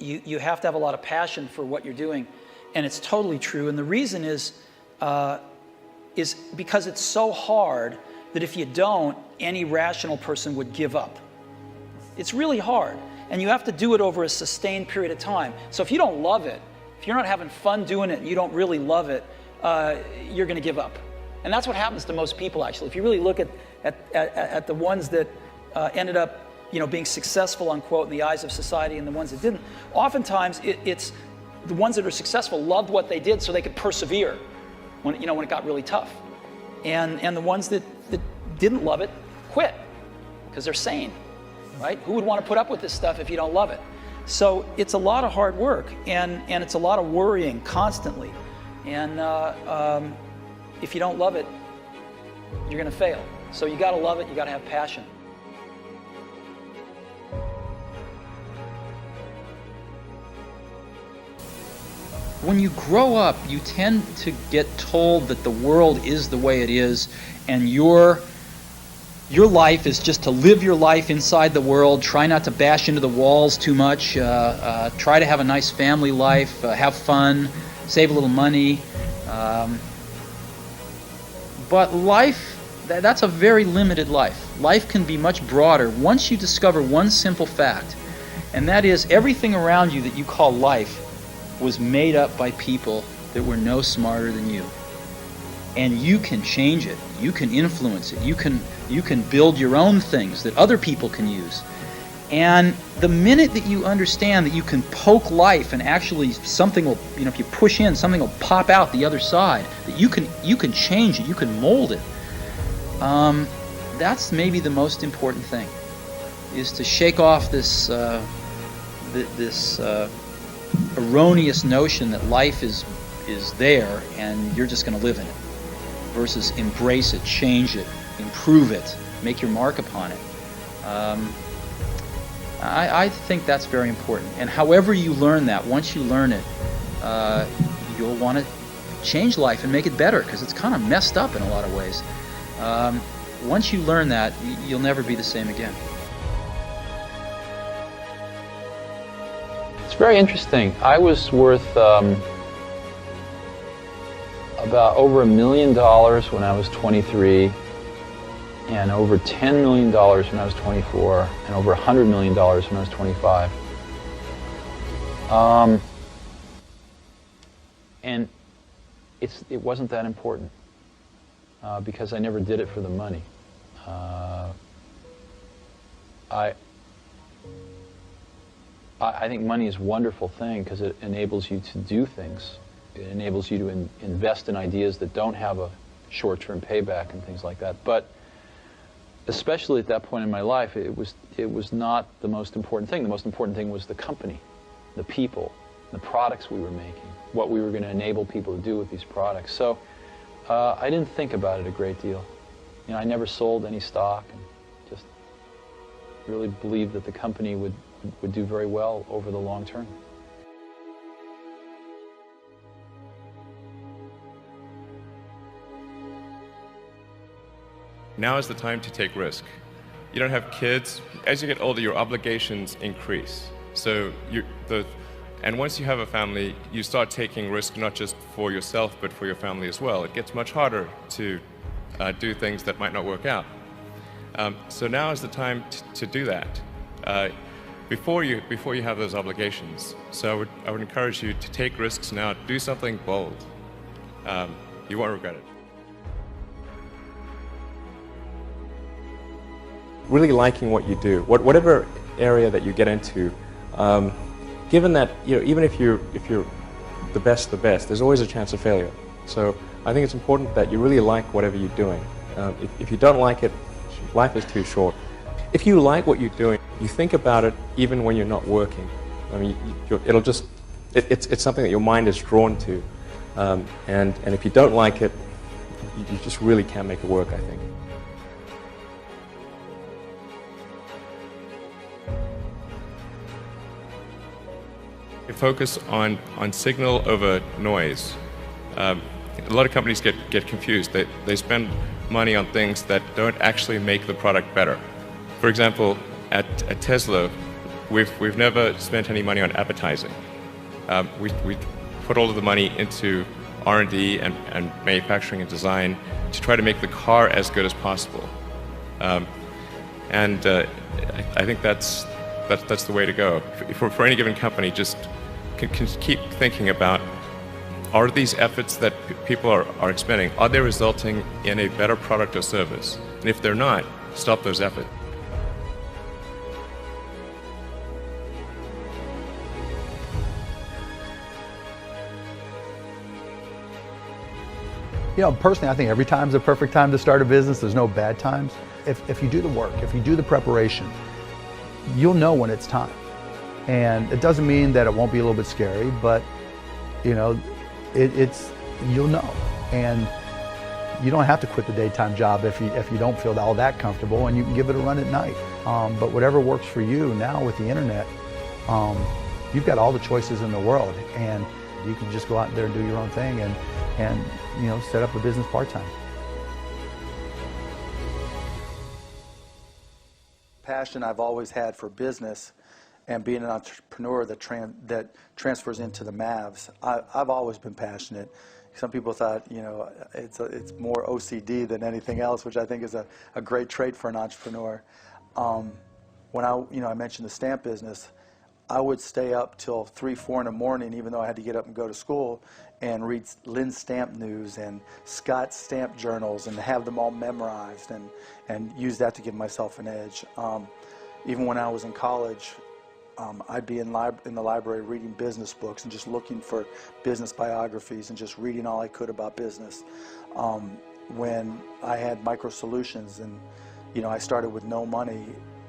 you have to have a lot of passion for what you're doing, and it's totally true. And the reason is because it's so hard that if you don't, any rational person would give up. It's really hard, and you have to do it over a sustained period of time. So if you don't love it, if you're not having fun doing it and you don't really love it, you're going to give up. And that's what happens to most people, actually. If you really look at the ones that ended up being successful, unquote, in the eyes of society and the ones that didn't, oftentimes it's the ones that are successful loved what they did so they could persevere when it got really tough. And the ones that didn't love it quit because they're sane, right? Who would want to put up with this stuff if you don't love it? So it's a lot of hard work, and it's a lot of worrying constantly. And if you don't love it, you're going to fail. So you got to love it, you got to have passion. When you grow up, you tend to get told that the world is the way it is, and your life is just to live your life inside the world, try not to bash into the walls too much, try to have a nice family life, have fun, save a little money. But life, that's a very limited life. Life can be much broader once you discover one simple fact, and that is everything around you that you call life was made up by people that were no smarter than you. And you can change it. You can influence it. You can build your own things that other people can use. And the minute that you understand that you can poke life and actually something will, if you push in, something will pop out the other side, that you can change it, you can mold it. That's maybe the most important thing, is to shake off this erroneous notion that life is there and you're just going to live in it, versus embrace it, change it, improve it, make your mark upon it. I think that's very important. And however you learn that, once you learn it, you'll want to change life and make it better, because it's kind of messed up in a lot of ways. Once you learn that, you'll never be the same again. It's very interesting. I was worth about over $1 million when I was 23, and over $10 million when I was 24, and over $100 million when I was 25. And it wasn't that important because I never did it for the money. I think money is a wonderful thing because it enables you to do things. It enables you to invest in ideas that don't have a short-term payback and things like that. But especially at that point in my life, it was not the most important thing. The most important thing was the company, the people, the products we were making, what we were going to enable people to do with these products. So I didn't think about it a great deal. I never sold any stock, and just really believed that the company would do very well over the long term. Now is the time to take risk. You don't have kids. As you get older, your obligations increase. So and once you have a family, you start taking risk not just for yourself, but for your family as well. It gets much harder to do things that might not work out. So now is the time to do that. Before you have those obligations. So I would encourage you to take risks now. Do something bold. You won't regret it. Really liking what you do, whatever area that you get into, given that even if you're the best, there's always a chance of failure. So I think it's important that you really like whatever you're doing. If you don't like it, life is too short. If you like what you're doing, you think about it even when you're not working. I mean, it's something that your mind is drawn to, and if you don't like it, you just really can't make it work, I think. You focus on signal over noise. A lot of companies get confused. They spend money on things that don't actually make the product better. For example, at Tesla, we've never spent any money on advertising. We put all of the money into R&D and manufacturing and design to try to make the car as good as possible. I think that's the way to go. For any given company, just can keep thinking about, are these efforts that people are expending, are they resulting in a better product or service? And if they're not, stop those efforts. You know, personally, I think every time's a perfect time to start a business. There's no bad times. If you do the work, if you do the preparation, you'll know when it's time. And it doesn't mean that it won't be a little bit scary, but you know, you'll know. And you don't have to quit the daytime job if you don't feel all that comfortable, and you can give it a run at night. But whatever works for you now with the internet, you've got all the choices in the world, and you can just go out there and do your own thing and you know, set up a business part-time. Passion I've always had for business and being an entrepreneur that transfers into the Mavs. I've always been passionate. Some people thought, you know, it's more OCD than anything else, which I think is a great trait for an entrepreneur. When I mentioned the stamp business, I would stay up till 3, 4 in the morning, even though I had to get up and go to school, and read Lynn's Stamp News and Scott's Stamp Journals and have them all memorized and use that to give myself an edge. Even when I was in college, I'd be in the library reading business books and just looking for business biographies and just reading all I could about business. When I had Micro Solutions and, you know, I started with no money,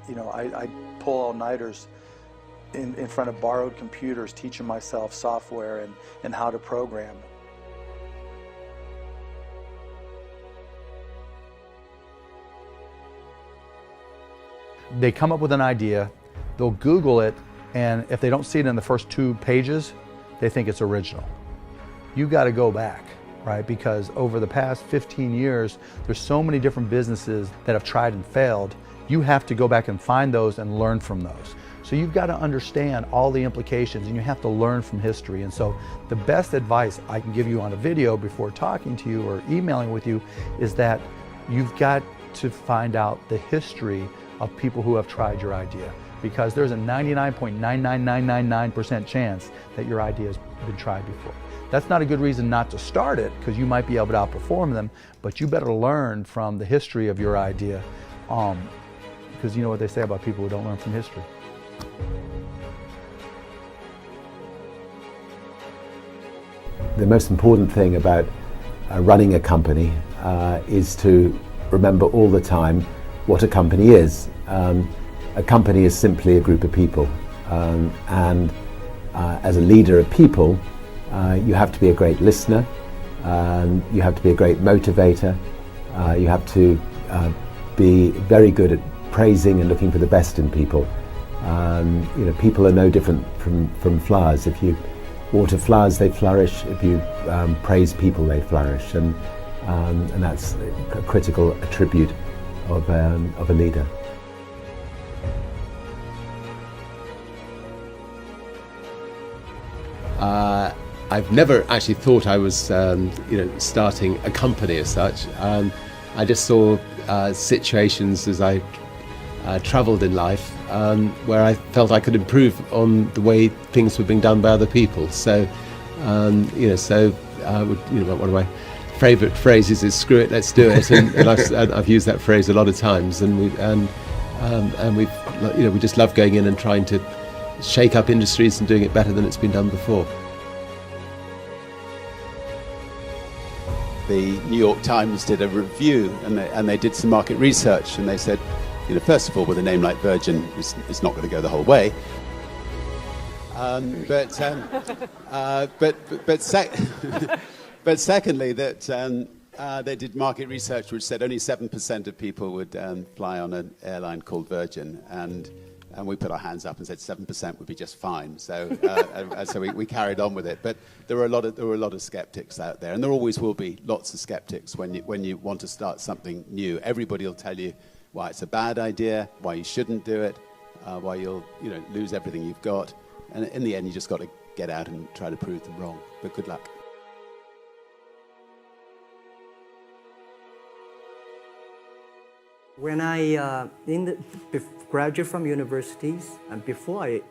you know, I'd pull all-nighters in front of borrowed computers, teaching myself software and how to program. They come up with an idea, they'll Google it, and if they don't see it in the first 2 pages, they think it's original. You've got to go back, right? Because over the past 15 years, there's so many different businesses that have tried and failed. You have to go back and find those and learn from those. So you've got to understand all the implications, and you have to learn from history. And so the best advice I can give you on a video before talking to you or emailing with you is that you've got to find out the history of people who have tried your idea, because there's a 99.99999% chance that your idea has been tried before. That's not a good reason not to start it, because you might be able to outperform them, but you better learn from the history of your idea, because you know what they say about people who don't learn from history. The most important thing about running a company is to remember all the time what a company is. A company is simply a group of people, and as a leader of people, you have to be a great listener, you have to be a great motivator, you have to be very good at praising and looking for the best in people. You know, people are no different from flowers. If you water flowers, they flourish. If you praise people, they flourish, and that's a critical attribute of a leader. I've never actually thought I was, starting a company as such. I just saw situations as I travelled in life where I felt I could improve on the way things were being done by other people. So, one of my favourite phrases is "screw it, let's do it," and I've used that phrase a lot of times. And we just love going in and trying to shake up industries and doing it better than it's been done before. The New York Times did a review, and they did some market research, and they said, first of all, with a name like Virgin, it's not going to go the whole way. But secondly, that they did market research which said only 7% of people would fly on an airline called Virgin, and we put our hands up and said 7% would be just fine. So we carried on with it. But there were a lot of skeptics out there, and there always will be lots of skeptics when you want to start something new. Everybody will tell you why it's a bad idea, why you shouldn't do it. while you'll lose everything you've got. And in the end, you just got to get out and try to prove them wrong. But good luck. When I graduate from universities, and before I,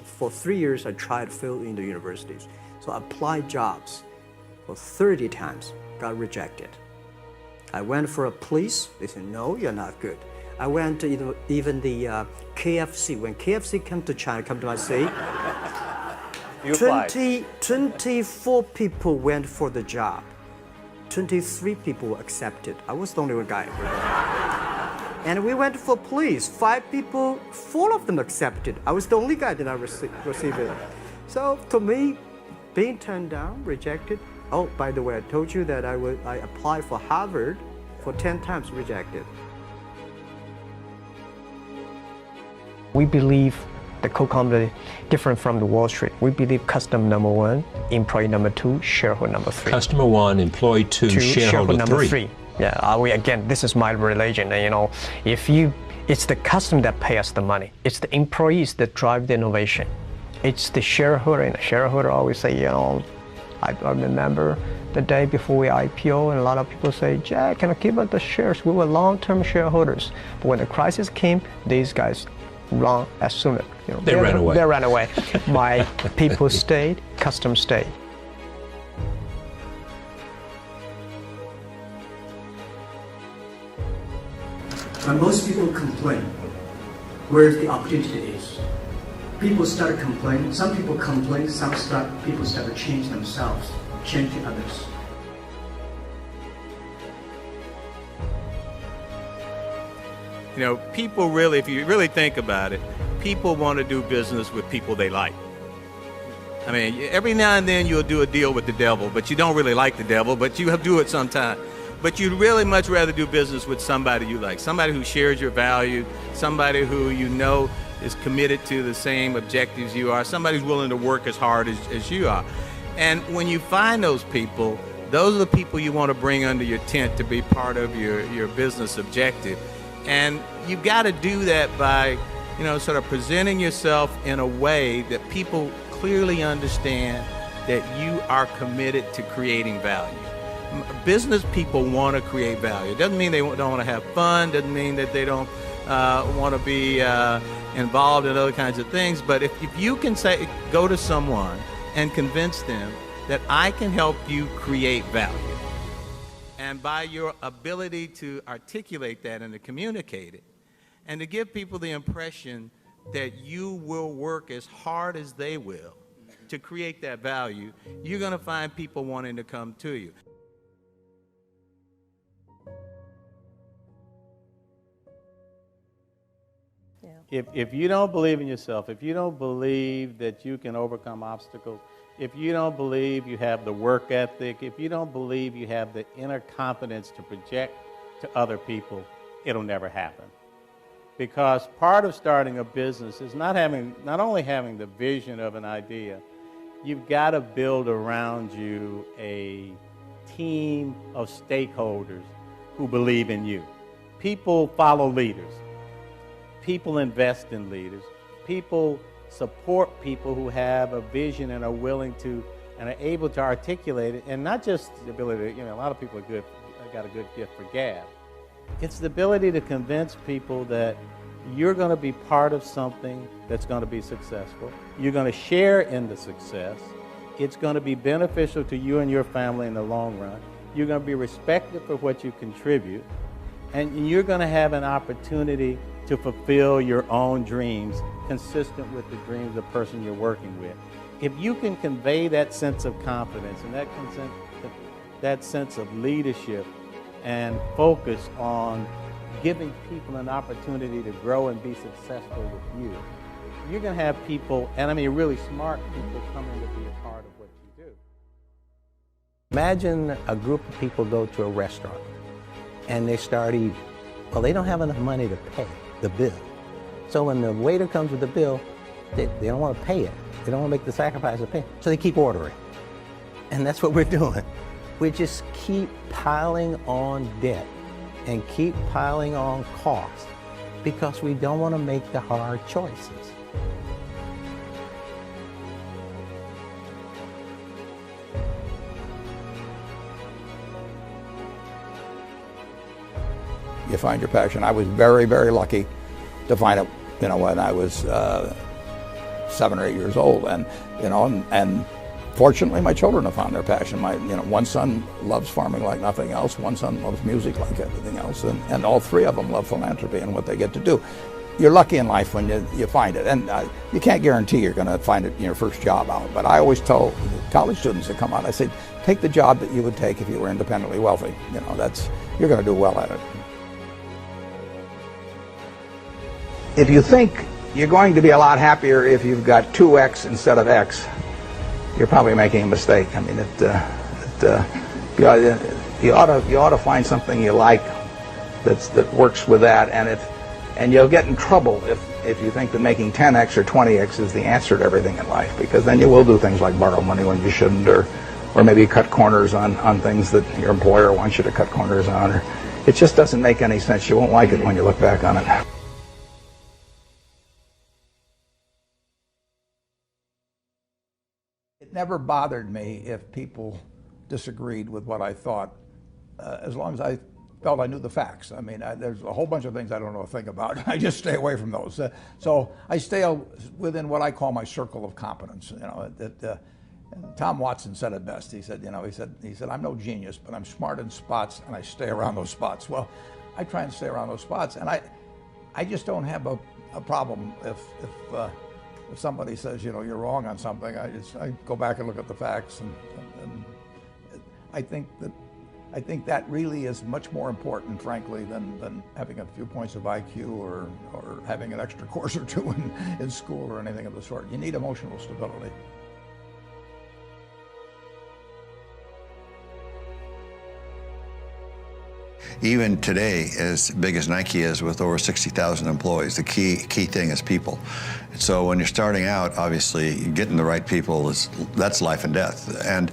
for 3 years I tried to fill in the universities. So I applied jobs for 30 times, got rejected. I went for a police, they said, no, you're not good. I went to even the KFC. When KFC came to China, come to my city, 24 people went for the job. 23 people were accepted. I was the only one guy. And we went for police. 5 people, 4 of them accepted. I was the only guy that I received it. So to me, being turned down, rejected. Oh, by the way, I told you that I applied for Harvard for 10 times, rejected. We believe the Coke company different from the Wall Street. We believe customer number 1, employee number 2, shareholder number 3. Customer 1, employee 2, shareholder number 3. Yeah, again, this is my religion. It's the customer that pay us the money. It's the employees that drive the innovation. It's the shareholder, and the shareholder always say, I remember the day before we IPO, and a lot of people say, Jack, can you give us the shares? We were long-term shareholders. But when the crisis came, these guys run as soon as, they ran away. They ran away. My people stayed, customers stayed. When most people complain, where the opportunity is. People start complaining. Some people complain. People start to change themselves, changing others. People really, if you really think about it, people want to do business with people they like. I mean, every now and then you'll do a deal with the devil, but you don't really like the devil, but you do it sometime. But you'd really much rather do business with somebody you like, somebody who shares your value, somebody who is committed to the same objectives you are, somebody who's willing to work as hard as you are. And when you find those people, those are the people you want to bring under your tent to be part of your business objective. And you've got to do that by, sort of presenting yourself in a way that people clearly understand that you are committed to creating value. Business people want to create value. It doesn't mean they don't want to have fun, doesn't mean that they don't want to be involved in other kinds of things, but if you can go to someone and convince them that I can help you create value, and by your ability to articulate that and to communicate it, and to give people the impression that you will work as hard as they will to create that value, you're going to find people wanting to come to you. If you don't believe in yourself, if you don't believe that you can overcome obstacles, if you don't believe you have the work ethic, if you don't believe you have the inner confidence to project to other people, it'll never happen. Because part of starting a business is not only having the vision of an idea, you've got to build around you a team of stakeholders who believe in you. People follow leaders. People invest in leaders. People support people who have a vision and are willing to and are able to articulate it, and not just the ability to, a lot of people got a good gift for gab. It's the ability to convince people that you're going to be part of something that's going to be successful. You're going to share in the success. It's going to be beneficial to you and your family in the long run. You're going to be respected for what you contribute, and you're going to have an opportunity to fulfill your own dreams consistent with the dreams of the person you're working with. If you can convey that sense of confidence and that sense of leadership and focus on giving people an opportunity to grow and be successful with you, you're going to have people, and I mean really smart people, coming to be a part of what you do. Imagine a group of people go to a restaurant and they start eating. Well, they don't have enough money to pay the bill. So when the waiter comes with the bill, they don't want to pay it. They don't want to make the sacrifice of paying. So they keep ordering. And that's what we're doing. We just keep piling on debt and keep piling on costs. because we don't want to make the hard choices. You find your passion. I was very, very lucky to find it, you know, when I was 7 or 8 years old, and you know, and fortunately, my children have found their passion. One son loves farming like nothing else. One son loves music like everything else, and all three of them love philanthropy and what they get to do. You're lucky in life when you find it, and you can't guarantee you're going to find it in your first job out. But I always tell college students that come out, I say, take the job that you would take if you were independently wealthy. You know, you're going to do well at it. If you think you're going to be a lot happier if you've got 2x instead of x, you're probably making a mistake. I mean, you ought to find something you like that works with that, and you'll get in trouble if you think that making 10x or 20x is the answer to everything in life, because then you will do things like borrow money when you shouldn't, or maybe cut corners on things that your employer wants you to cut corners on. Or it just doesn't make any sense. You won't like it when you look back on it. It never bothered me if people disagreed with what I thought, as long as I felt I knew the facts. I mean, there's a whole bunch of things I don't know a thing about. I just stay away from those. So I stay within what I call my circle of competence. You know, Tom Watson said it best. He said, I'm no genius, but I'm smart in spots, and I stay around those spots. Well, I try and stay around those spots, and I just don't have a problem if somebody says, you're wrong on something. I go back and look at the facts, and I think that really is much more important, frankly, than having a few points of IQ or having an extra course or two in school or anything of the sort. You need emotional stability. Even today, as big as Nike is with over 60,000 employees, the key thing is people. So when you're starting out, obviously, getting the right people that's life and death. And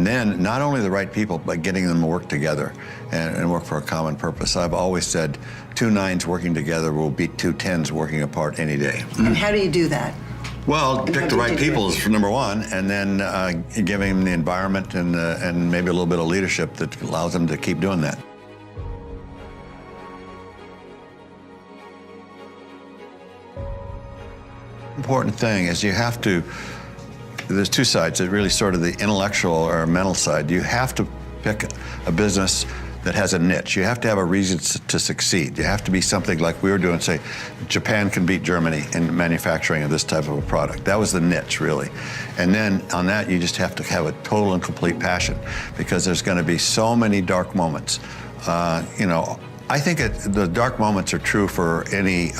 then not only the right people, but getting them to work together and work for a common purpose. I've always said 2 9s working together will beat 2 10s working apart any day. And how do you do that? Well, pick the right people is for number one, and then giving them the environment and maybe a little bit of leadership that allows them to keep doing that. Important thing is there's 2 sides. There's really sort of the intellectual or mental side. You have to pick a business that has a niche. You have to have a reason to succeed. You have to be something like we were doing, say, Japan can beat Germany in manufacturing of this type of a product. That was the niche, really. And then on that, you just have to have a total and complete passion, because there's going to be so many dark moments. I think the dark moments are true for any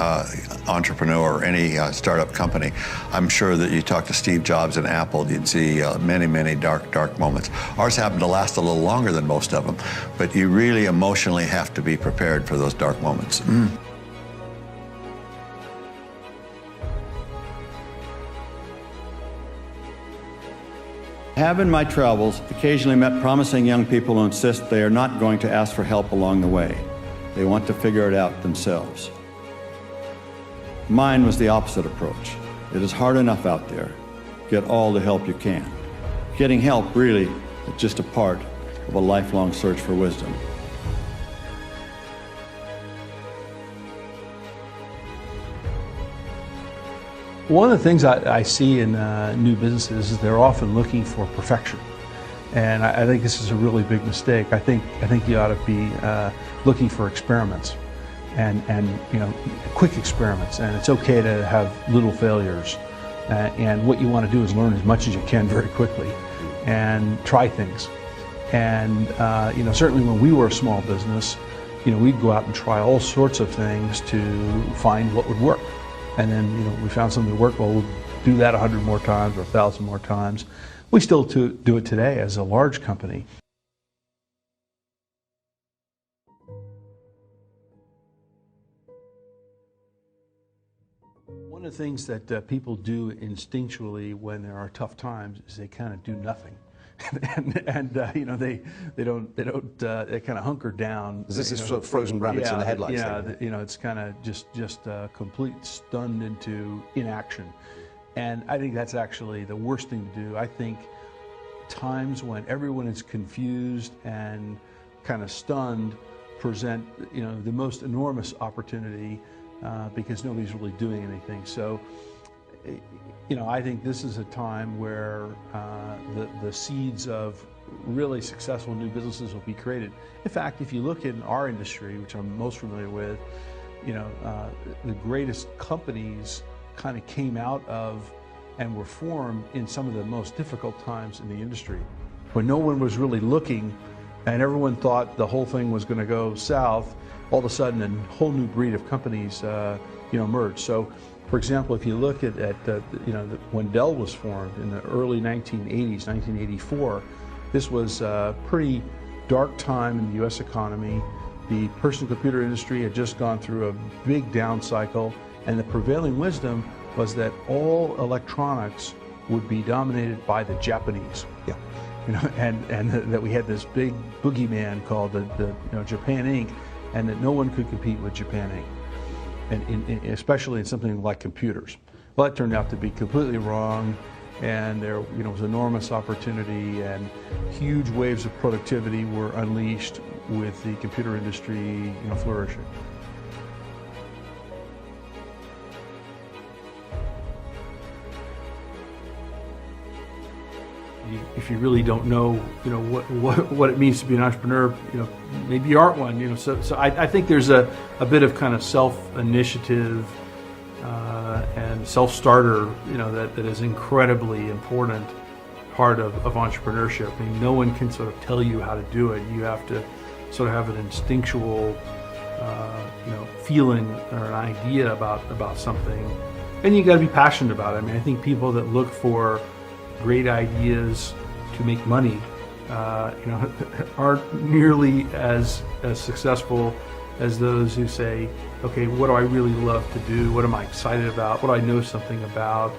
entrepreneur or any startup company. I'm sure that you talk to Steve Jobs and Apple, you'd see many, many dark moments. Ours happen to last a little longer than most of them, but you really emotionally have to be prepared for those dark moments. I have in my travels occasionally met promising young people who insist they are not going to ask for help along the way. They want to figure it out themselves. Mine was the opposite approach. It is hard enough out there. Get all the help you can. Getting help really is just a part of a lifelong search for wisdom. One of the things I see in new businesses is they're often looking for perfection. And I think this is a really big mistake. I think you ought to be looking for experiments, and quick experiments. And it's okay to have little failures. And what you want to do is learn as much as you can very quickly, and try things. And certainly when we were a small business, we'd go out and try all sorts of things to find what would work. And then we found something that worked. Well, we'll do that 100 more times or 1,000 more times. We still do it today as a large company. One of the things that people do instinctually when there are tough times is they kind of do nothing. and they kind of hunker down. This is sort of frozen rabbits in the headlights. Yeah, it's kind of just complete stunned into inaction, and I think that's actually the worst thing to do. I think times when everyone is confused and kind of stunned present the most enormous opportunity because nobody's really doing anything. So I think this is a time where the seeds of really successful new businesses will be created. In fact, if you look in our industry, which I'm most familiar with, the greatest companies kind of came out of and were formed in some of the most difficult times in the industry, when no one was really looking and everyone thought the whole thing was going to go south. All of a sudden, a whole new breed of companies emerged. So, for example, if you look at when Dell was formed in the early 1980s, 1984, this was a pretty dark time in the U.S. economy. The personal computer industry had just gone through a big down cycle, and the prevailing wisdom was that all electronics would be dominated by the Japanese. Yeah. And that we had this big boogeyman called the Japan Inc., and that no one could compete with Japan Inc., and especially in something like computers. Well, that turned out to be completely wrong, and there was enormous opportunity, and huge waves of productivity were unleashed with the computer industry flourishing. If you really don't know, what it means to be an entrepreneur, maybe you aren't one. So I think there's a bit of kind of self-initiative and self-starter, that is incredibly important part of entrepreneurship. I mean, no one can sort of tell you how to do it. You have to sort of have an instinctual, feeling or an idea about something, and you got to be passionate about it. I mean, I think people that look for great ideas to make money, aren't nearly as successful as those who say, okay, what do I really love to do? What am I excited about? What do I know something about?